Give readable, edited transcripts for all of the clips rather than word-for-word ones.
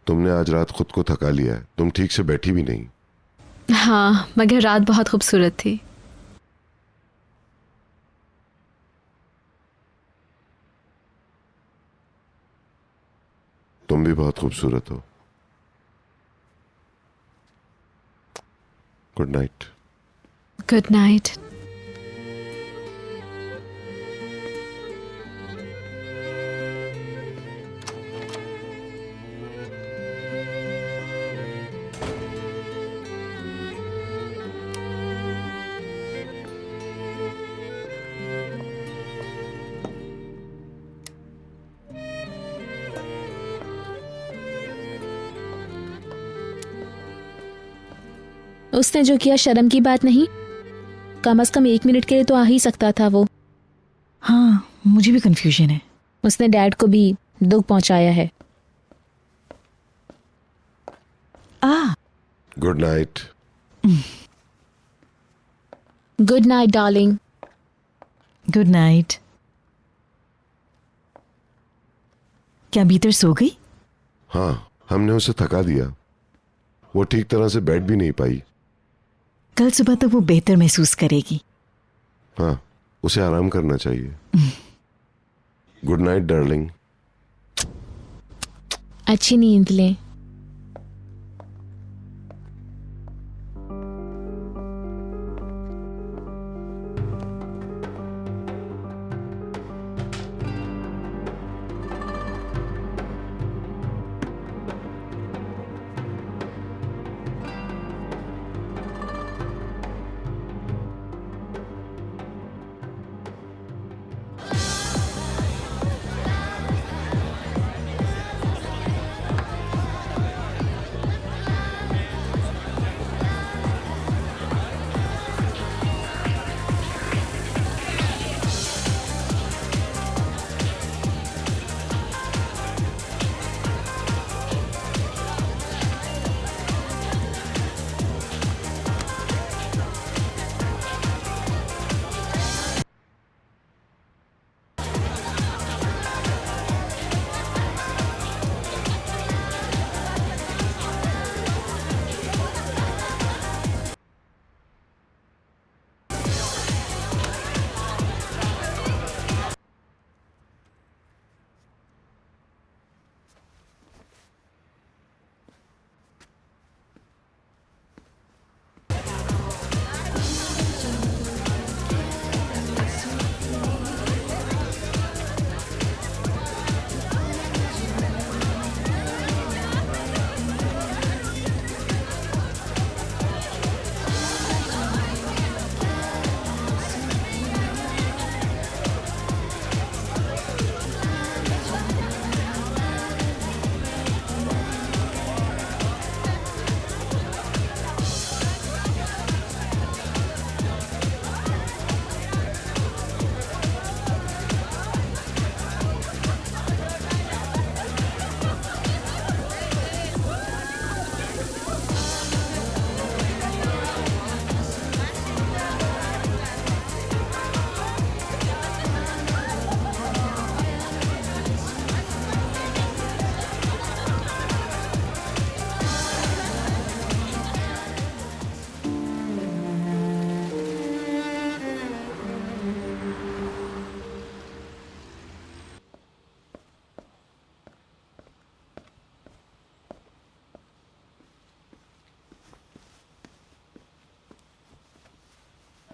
तुमने आज रात खुद को थका लिया है, तुम ठीक से बैठी भी नहीं। हाँ, मगर रात बहुत खूबसूरत थी। तुम भी बहुत खूबसूरत हो। Good night. Good night. उसने जो किया शर्म की बात नहीं? कम से कम 1 मिनट के लिए तो आ ही सकता था वो। हाँ, मुझे भी कंफ्यूजन है। उसने डैड को भी दुख पहुंचाया है। Good night. Good night darling. Good night. क्या बीतर सो गई? हाँ, हमने उसे थका दिया। वो ठीक तरह से बैठ भी नहीं पाई। कल सुबह तक वो बेहतर महसूस करेगी। हाँ, उसे आराम करना चाहिए। Good night darling. अच्छी नींद लें।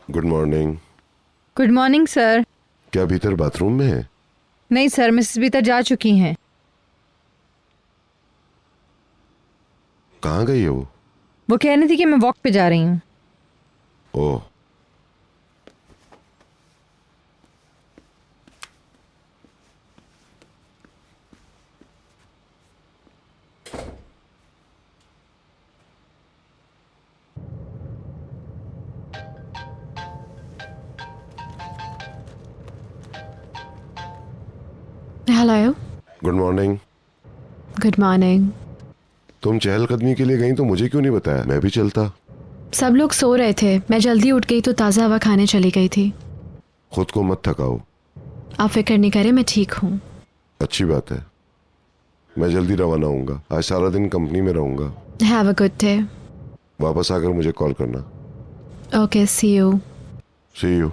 Good morning. Good morning sir. क्या भीतर बाथरूम में है? नहीं सर, मिसेस बीतर जा चुकी हैं। कहाँ गई है वो? वो कह रही थी कि मैं वॉक पे जा रही हूँ। Oh, hello. Good morning. Good morning. तुम चहलकदमी के लिए गई तो मुझे क्यों नहीं बताया? मैं भी चलता। सब लोग सो रहे थे, मैं जल्दी उठ गई तो ताज़ा हवा खाने चली गई थी। खुद को मत थकाओ। आप फिक्र नहीं करें, मैं ठीक हूँ। अच्छी बात है। मैं जल्दी रवाना होऊंगा। आज सारा दिन कंपनी में रहूंगा। Have a good day. वापस आकर मुझे कॉल करना। Okay, see you. See you.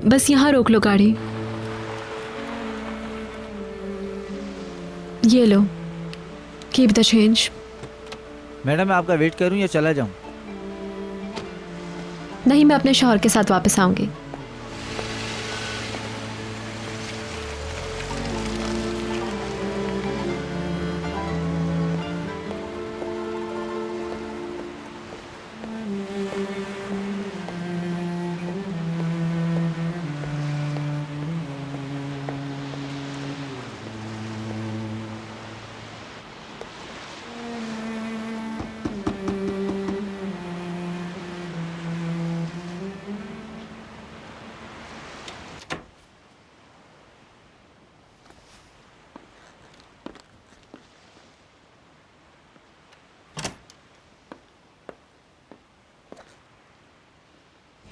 बस यहाँ रोक लो गाड़ी। ये लो, कीप द चेंज। मैडम मैं आपका वेट करूं या चला जाऊं? नहीं, मैं अपने शौहर के साथ वापस आऊंगी।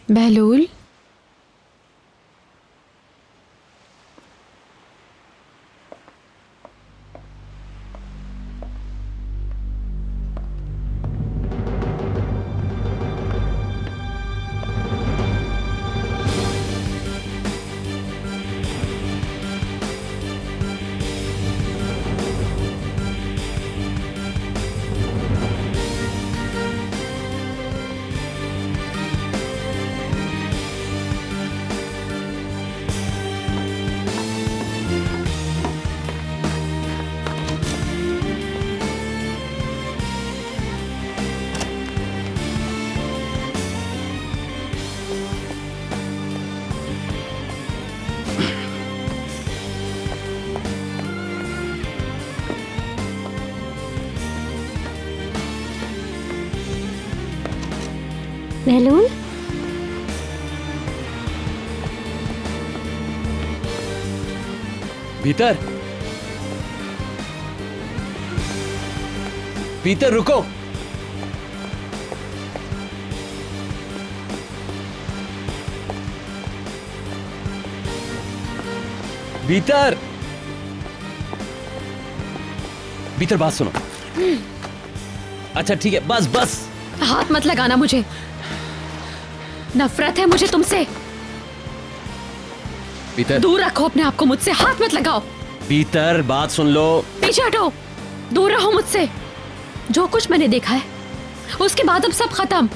बहलूल, बहलूल, भीतर भीतर रुको। भीतर भीतर बात सुनो। अच्छा ठीक है, बस बस। हाथ मत लगाना मुझे। नफरत है मुझे तुमसे। भीतर दूर रखो अपने आप को मुझसे। हाथ मत लगाओ। भीतर बात सुन लो। पीछे हटो। दूर रहो मुझसे। जो कुछ मैंने देखा है उसके बाद अब सब खत्म।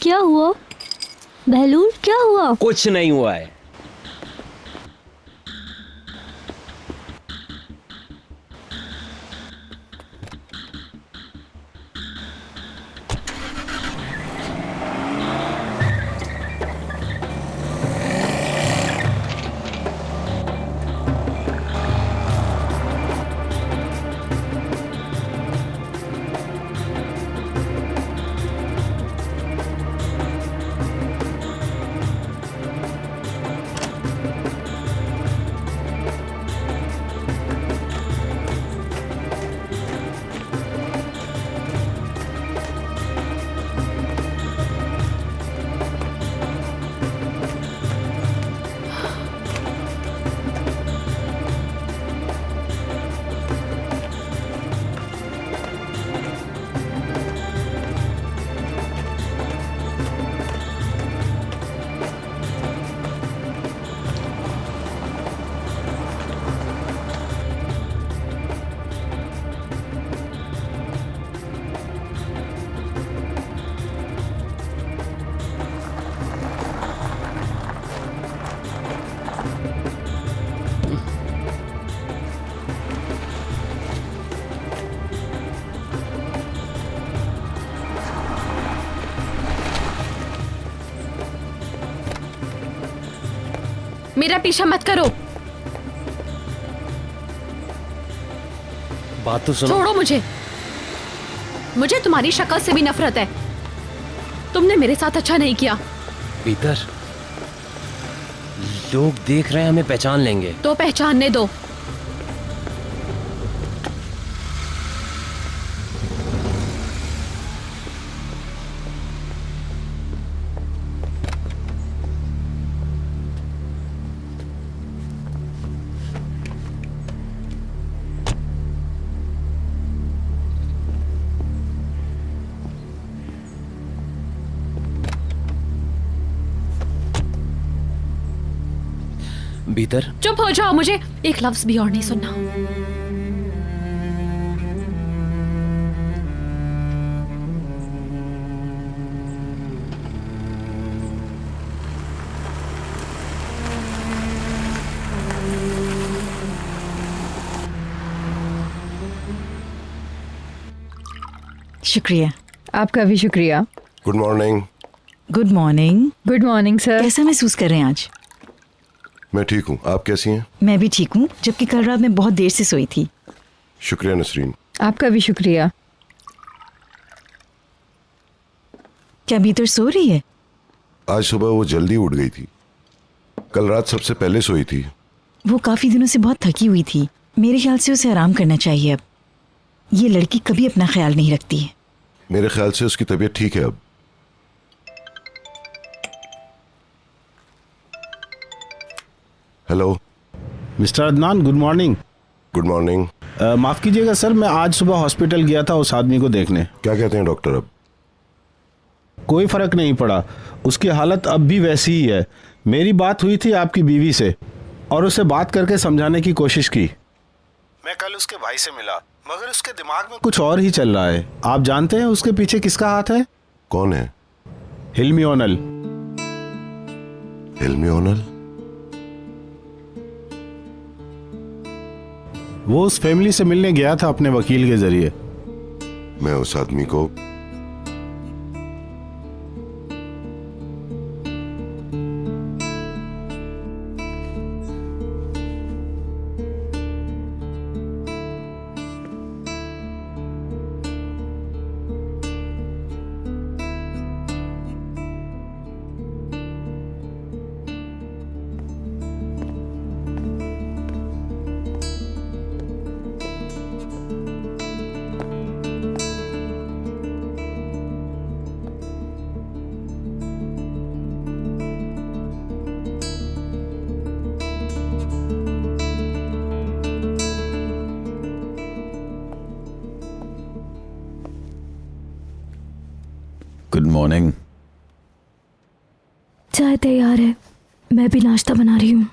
क्या हुआ? बहलूल, क्या हुआ? कुछ नहीं हुआ है। मेरा पीछा मत करो। बात तो सुनो। छोड़ो मुझे। मुझे तुम्हारी शक्ल से भी नफरत है। तुमने मेरे साथ अच्छा नहीं किया। भीतर लोग देख रहे हैं, हमें पहचान लेंगे। तो पहचानने दो। भीतर चुप हो जाओ, मुझे एक लफ्ज भी और नहीं सुनना। शुक्रिया। आपका भी शुक्रिया। Good morning. Good morning. Good morning sir. कैसा महसूस कर रहे हैं आज? मैं ठीक हूँ, आप कैसी हैं? मैं भी ठीक हूँ, जबकि कल रात मैं बहुत देर से सोई थी। शुक्रिया नसरीन। आपका भी शुक्रिया। क्या बीतर सो रही है? आज सुबह वो जल्दी उठ गई थी। कल रात सबसे पहले सोई थी। वो काफी दिनों से बहुत थकी हुई थी। मेरे ख्याल से उसे आराम करना चाहिए अब। ये लड़की कभी अपना ख्याल नहीं रखती है। मेरे ख्याल से उसकी तबीयत ठीक है अब। Hello. Mister Adnan, good morning. Good morning. माफ़ कीजिएगा सर, मैं आज सुबह हॉस्पिटल गया था उस आदमी को देखने। क्या कहते हैं डॉक्टर अब? कोई फ़र्क नहीं पड़ा, उसकी हालत अब भी वैसी ही है। मेरी बात हुई थी आपकी बीवी से और उसे बात करके समझाने की कोशिश की। मैं कल उसके भाई से मिला, मगर उसके दिमाग में कुछ और ही चल रहा है। आप जानते हैं उसके पीछे किसका हाथ है? कौन है? हिल्मी ओनल। हिल्मी ओनल? वो उस फैमिली से मिलने गया था अपने वकील के जरिए। मैं उस आदमी को गुड मॉर्निंग। चाय तैयार है, मैं भी नाश्ता बना रही हूँ।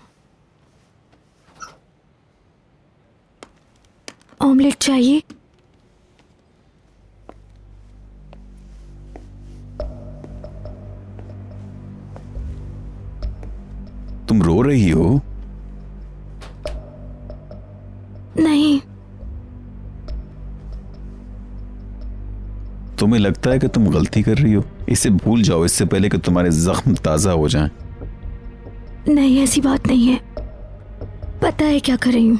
ऑमलेट चाहिए? तुम रो रही हो? नहीं। तुम्हें लगता है कि तुम गलती कर रही हो? इसे भूल जाओ इससे पहले कि तुम्हारे जख्म ताजा हो जाएं। नहीं, ऐसी बात नहीं है। पता है क्या कर रही हूँ?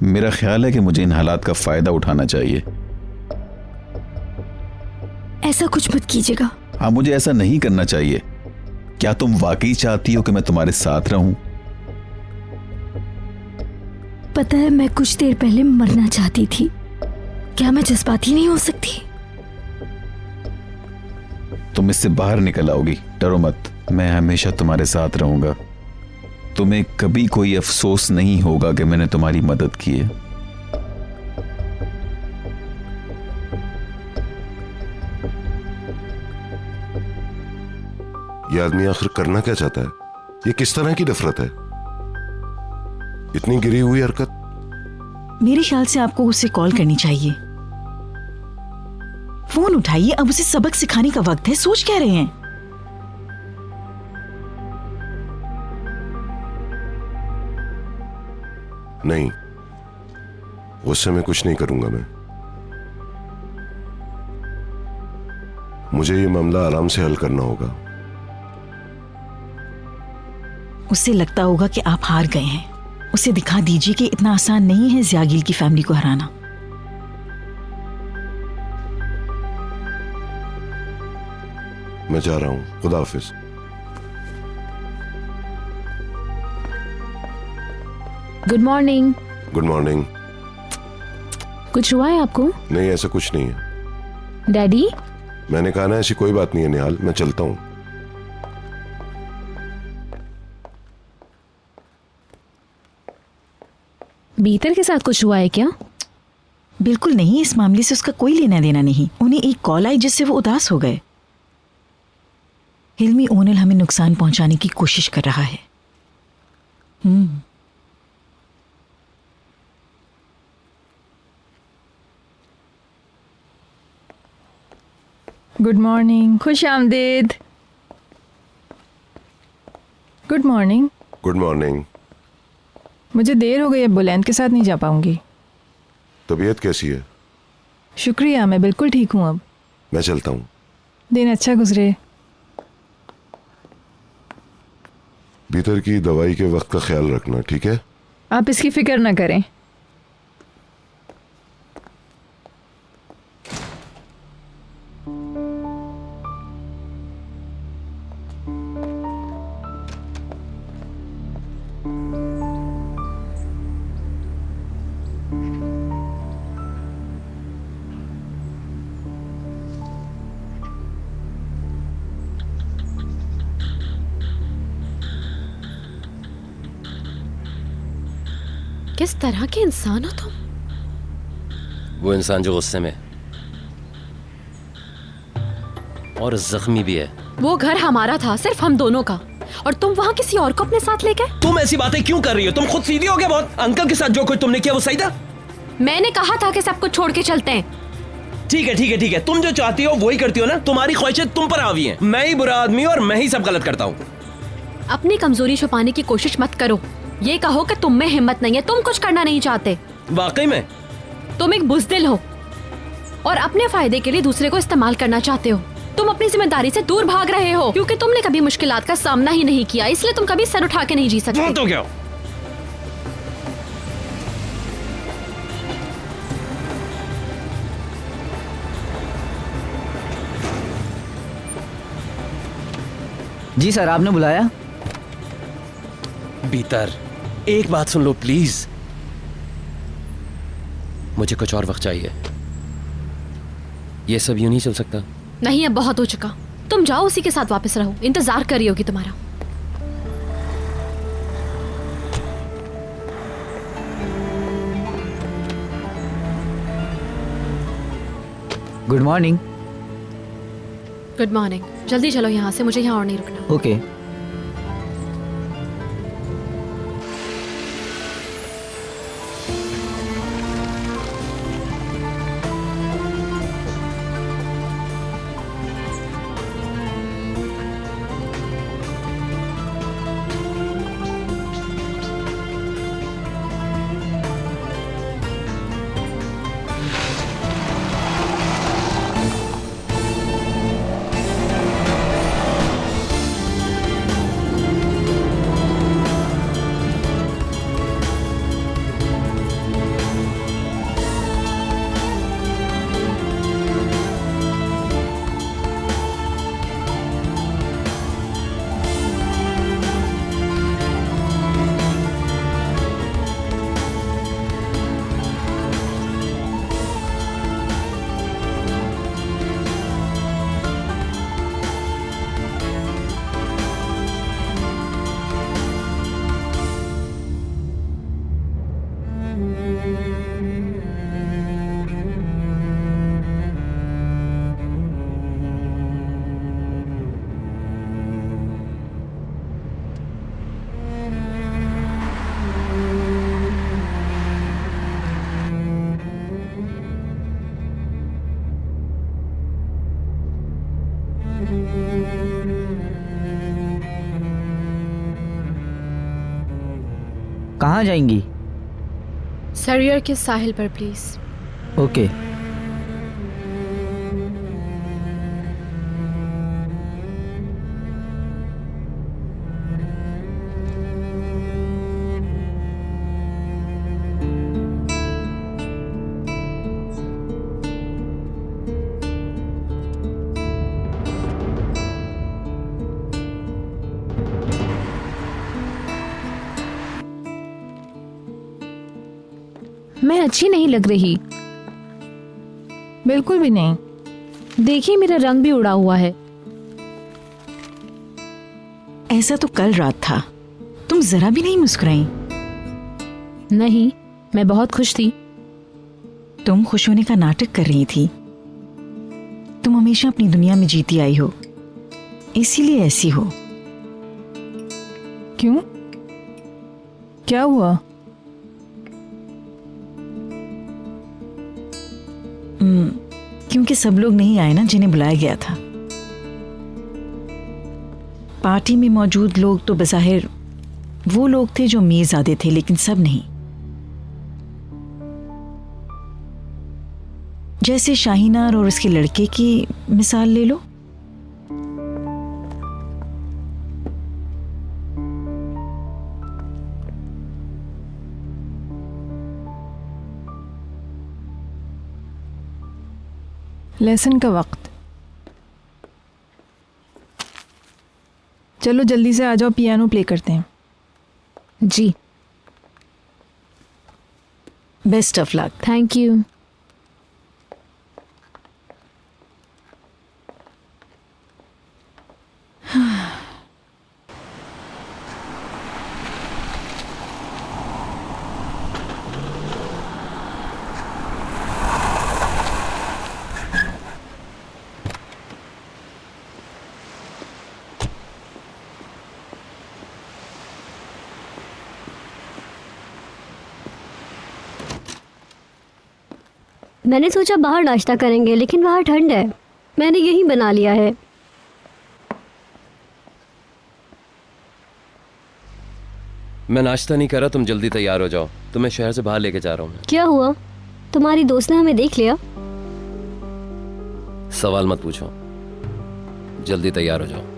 मेरा ख्याल है कि मुझे इन हालात का फायदा उठाना चाहिए। ऐसा कुछ मत कीजिएगा। हाँ, मुझे ऐसा नहीं करना चाहिए। क्या तुम वाकई चाहती हो कि मैं तुम्हारे साथ रहूं? पता है, मैं कुछ देर पहले मरना चाहती थी। क्या मैं जज्बाती नहीं हो सकती? तुम इससे बाहर निकल आओगी, डरो मत। मैं हमेशा तुम्हारे साथ रहूंगा। तुम्हें कभी कोई अफसोस नहीं होगा कि मैंने तुम्हारी मदद की है। ये आदमी आखिर करना क्या चाहता है? ये किस तरह की नफरत है? इतनी गिरी हुई हरकत। मेरे ख्याल से आपको उसे कॉल करनी चाहिए। फोन उठाइए, अब उसे सबक सिखाने का वक्त है। सोच क्या रहे हैं? नहीं, उससे मैं कुछ नहीं करूंगा। मुझे ये मामला आराम से हल करना होगा। उससे लगता होगा कि आप हार गए हैं। उसे दिखा दीजिए कि इतना आसान नहीं है ज़ियागिल की फैमिली को हराना। मैं जा रहा हूँ, खुदा हाफिज। Good morning. Good morning. कुछ हुआ है आपको? नहीं, ऐसा कुछ नहीं है। डैडी? मैंने कहा ना, ऐसी कोई बात नहीं है निहाल, मैं चलता हूँ। बीतर के साथ कुछ हुआ है क्या? बिल्कुल नहीं, इस मामले से उसका कोई लेना देना नहीं। उन्हें एक कॉल आई जिससे वो उदास हो गए। हिल्मी ओनल हमें नुकसान पहुंचाने की कोशिश कर रहा है। Good morning. खुश आमदीद। Good morning. Good morning. मुझे देर हो गई, अब बुलंद के साथ नहीं जा पाऊंगी। तबीयत कैसी है? शुक्रिया, मैं बिल्कुल ठीक हूँ अब। मैं चलता हूँ। दिन अच्छा गुजरे। भीतर की दवाई के वक्त का ख्याल रखना, ठीक है? आप इसकी फिक्र ना करें। किस तरह के इंसान हो तुम? वो इंसान जो गुस्से में और जख्मी भी है। वो घर हमारा था, सिर्फ हम दोनों का, और तुम वहाँ किसी और को अपने साथ ले गए। तुम ऐसी बातें क्यों कर रही हो? तुम खुद सीधी हो गया बहुत। अंकल के साथ जो कुछ तुमने किया वो सही था? मैंने कहा था कि सब कुछ छोड़ के चलते हैं। ठीक है ठीक है ठीक है, तुम जो चाहती हो वही करती हो ना। तुम्हारी ख्वाहिशें तुम पर हावी हैं। मैं ही बुरा आदमी हूं और मैं ही सब गलत करता हूँ। अपनी कमजोरी छुपाने की कोशिश मत करो। ये कहो कि तुम में हिम्मत नहीं है, तुम कुछ करना नहीं चाहते। वाकई में तुम एक बुज़दिल हो और अपने फायदे के लिए दूसरे को इस्तेमाल करना चाहते हो। तुम अपनी जिम्मेदारी से दूर भाग रहे हो क्योंकि तुमने कभी मुश्किलात का सामना ही नहीं किया, इसलिए तुम कभी सर उठा के नहीं जी सकते। तो क्या? जी सर, आपने बुलाया? भीतर एक बात सुन लो प्लीज। मुझे कुछ और वक्त चाहिए। ये सब यूं नहीं चल सकता। नहीं, अब बहुत हो चुका। तुम जाओ, उसी के साथ वापस रहो। इंतजार कर रही होगी तुम्हारा। Good morning. Good morning. जल्दी चलो यहाँ से, मुझे यहाँ और नहीं रुकना। ओके। कहाँ जाएंगी? सरियर के साहिल पर प्लीज। ओके। मैं अच्छी नहीं लग रही। बिल्कुल भी नहीं। देखिए मेरा रंग भी उड़ा हुआ है। ऐसा तो कल रात था, तुम जरा भी नहीं मुस्कुराई। नहीं, मैं बहुत खुश थी। तुम खुश होने का नाटक कर रही थी। तुम हमेशा अपनी दुनिया में जीती आई हो, इसीलिए ऐसी हो। क्यों? क्या हुआ? क्योंकि सब लोग नहीं आए ना जिन्हें बुलाया गया था। पार्टी में मौजूद लोग तो बज़ाहिर वो लोग थे जो मीरजादे थे, लेकिन सब नहीं। जैसे शाहीनार और उसके लड़के की मिसाल ले लो। लेसन का वक्त। चलो जल्दी से आ जाओ, पियानो प्ले करते हैं। जी, best of luck. Thank you. मैंने सोचा बाहर नाश्ता करेंगे, लेकिन बाहर ठंड है। मैंने यही बना लिया है। मैं नाश्ता नहीं कर रहा, तुम जल्दी तैयार हो जाओ, तुम्हें शहर से बाहर लेके जा रहा हूँ। क्या हुआ? तुम्हारी दोस्त ने हमें देख लिया? सवाल मत पूछो, जल्दी तैयार हो जाओ।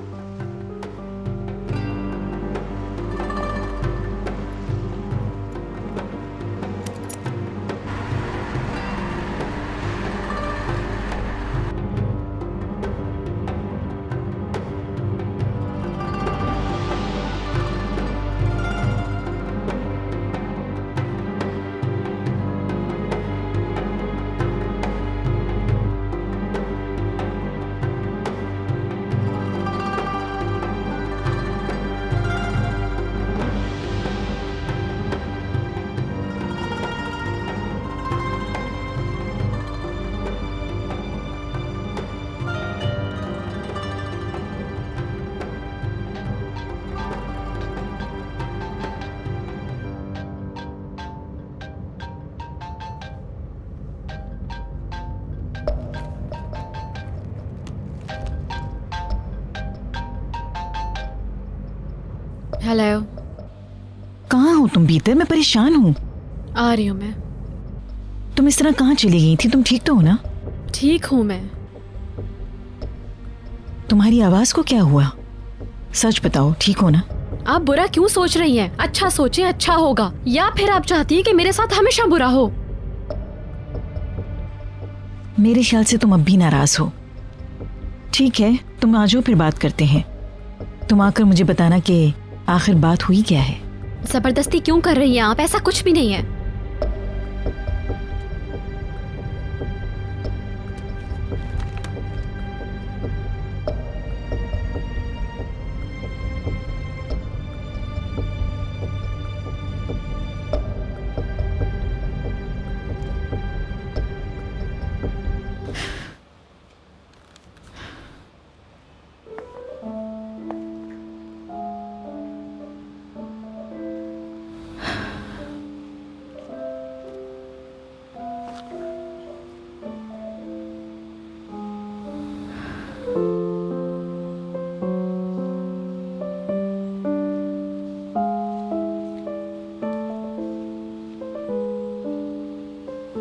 हेलो। कहाँ हो तुम बीतर? मैं परेशान हूँ। आ रही हूँ मैं। तुम इस तरह कहाँ चली गई थी? तुम ठीक तो हो ना? ठीक हूँ मैं। तुम्हारी आवाज को क्या हुआ? सच बताओ, ठीक हो ना? आप बुरा क्यों सोच रही हैं? अच्छा सोचिए, अच्छा होगा। या फिर आप चाहती हैं कि मेरे साथ हमेशा बुरा हो? मेरे ख्याल से तुम अब भी नाराज हो। ठीक है, तुम आ जाओ, फिर बात करते हैं। तुम आकर मुझे बताना कि आखिर बात हुई क्या है। जबरदस्ती क्यों कर रही हैं आप? ऐसा कुछ भी नहीं है।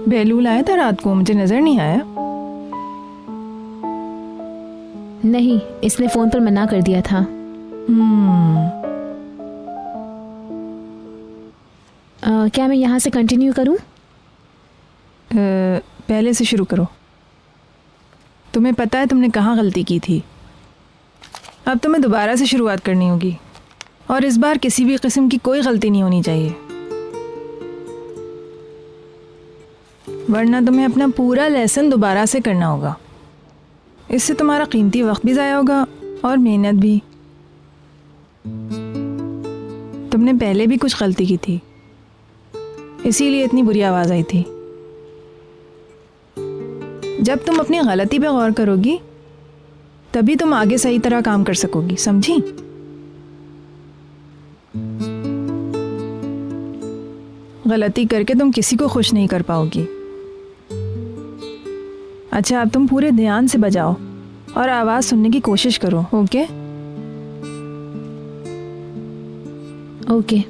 बेलूल आया था रात को, मुझे नजर नहीं आया। नहीं, इसने फोन पर मना कर दिया था। क्या मैं यहाँ से कंटिन्यू करूँ? पहले से शुरू करो। तुम्हें पता है तुमने कहाँ गलती की थी। अब तुम्हें दोबारा से शुरुआत करनी होगी, और इस बार किसी भी किस्म की कोई गलती नहीं होनी चाहिए। वरना तुम्हें अपना पूरा लेसन दोबारा से करना होगा। इससे तुम्हारा कीमती वक्त भी ज़ाया होगा और मेहनत भी। तुमने पहले भी कुछ गलती की थी, इसीलिए इतनी बुरी आवाज़ आई थी। जब तुम अपनी गलती पे गौर करोगी तभी तुम आगे सही तरह काम कर सकोगी, समझी? गलती करके तुम किसी को खुश नहीं कर पाओगी। अच्छा, अब तुम पूरे ध्यान से बजाओ और आवाज़ सुनने की कोशिश करो, ओके? ओके।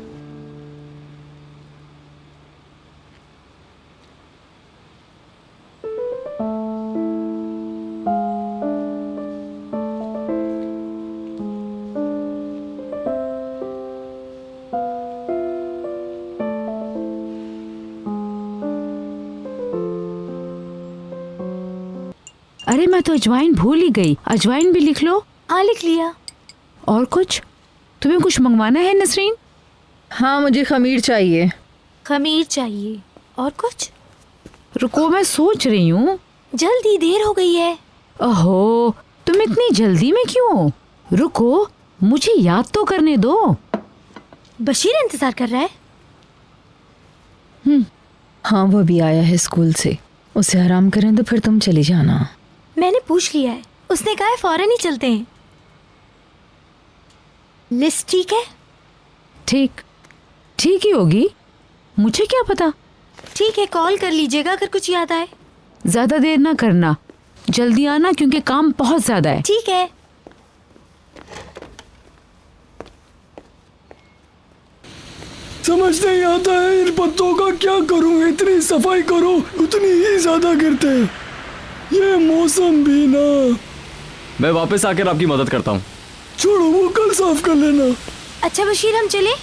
अरे मैं तो अजवाइन भूल ही गई। अजवाइन भी लिख लो। हाँ, लिख लिया। और कुछ? तुम्हें कुछ मंगवाना है नसरीन? हाँ, मुझे खमीर चाहिए। खमीर चाहिए। और कुछ? रुको, मैं सोच रही हूँ। जल्दी, देर हो गई है। ओहो, तुम इतनी जल्दी में क्यों? रुको, मुझे याद तो करने दो। बशीर इंतजार कर रहा है। हाँ, वो भी आया है स्कूल से। उसे आराम करें तो फिर तुम चली जाना। मैंने पूछ लिया है, उसने कहा है फौरन ही चलते हैं। लिस्ट ठीक है? ठीक ही होगी, मुझे क्या पता। ठीक है, कॉल कर लीजिएगा अगर कुछ याद आए। ज्यादा देर ना करना, जल्दी आना क्योंकि काम बहुत ज्यादा है। ठीक है। समझ नहीं आता है इन पत्तों का क्या करूं। इतनी सफाई करो उतनी ही ज्यादा गिरते हैं। ये मौसम भी ना। मैं वापस आकर आपकी मदद करता हूँ। छोड़ो, वो कल साफ कर लेना। अच्छा बशीर, हम चले?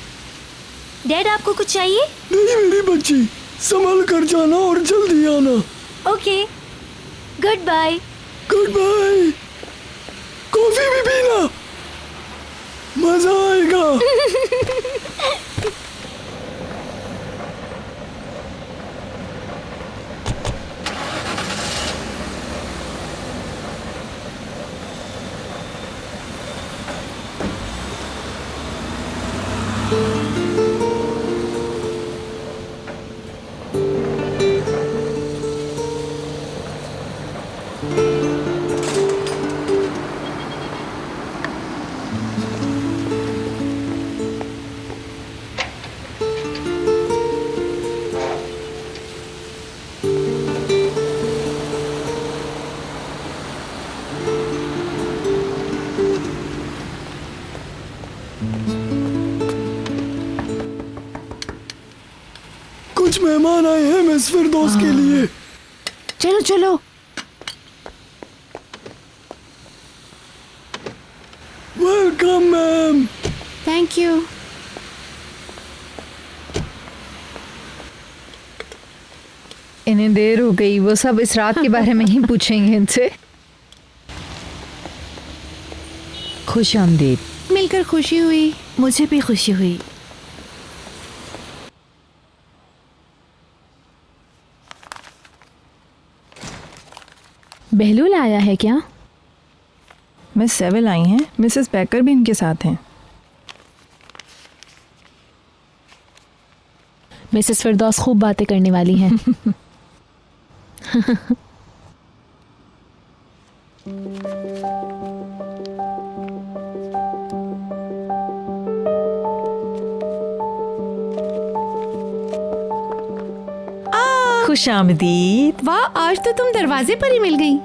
डैड, आपको कुछ चाहिए? नहीं मेरी बच्ची, संभल कर जाना और जल्दी आना। Okay, good bye. Good bye. Coffee भी पीना, मजा आएगा। कुछ मेहमान आए हैं मिस फिरदौस के लिए। चलो चलो। Welcome ma'am. Thank you. इन्हें देर हो गई, वो सब इस रात के बारे में ही पूछेंगे इनसे। खुश आमदीद। मिलकर खुशी हुई। मुझे भी खुशी हुई। बहलूल आया है क्या? मिस सेविल आई हैं, मिसेस बैकर भी इनके साथ हैं। मिसेस फिरदौस खूब बातें करने वाली हैं। खुश आमदीद। वाह, आज तो तुम दरवाजे पर ही मिल गई।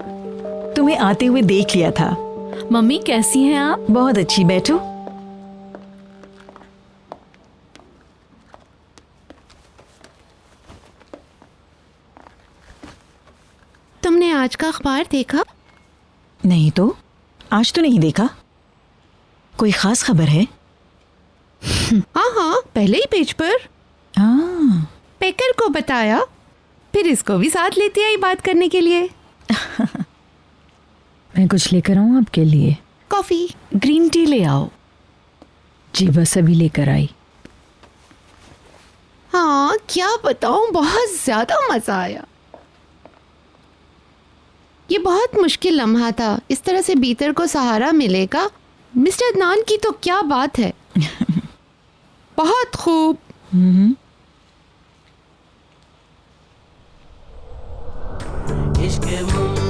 तुम्हें आते हुए देख लिया था। मम्मी कैसी हैं आप? बहुत अच्छी, बैठो। तुमने आज का अखबार देखा? नहीं तो, आज तो नहीं देखा। कोई खास खबर है? हाँ, पहले ही पेज पर। हाँ। पेकर को बताया, फिर इसको भी साथ लेती आई बात करने के लिए। मैं कुछ लेकर आऊं आपके लिए? कॉफी। ग्रीन टी ले आओ। जी बस अभी लेकर आई। हाँ, क्या बताऊं, बहुत ज्यादा मजा आया। ये बहुत मुश्किल लम्हा था। इस तरह से बीतर को सहारा मिलेगा। मिस्टर अदनान की तो क्या बात है। बहुत खूब। इश्क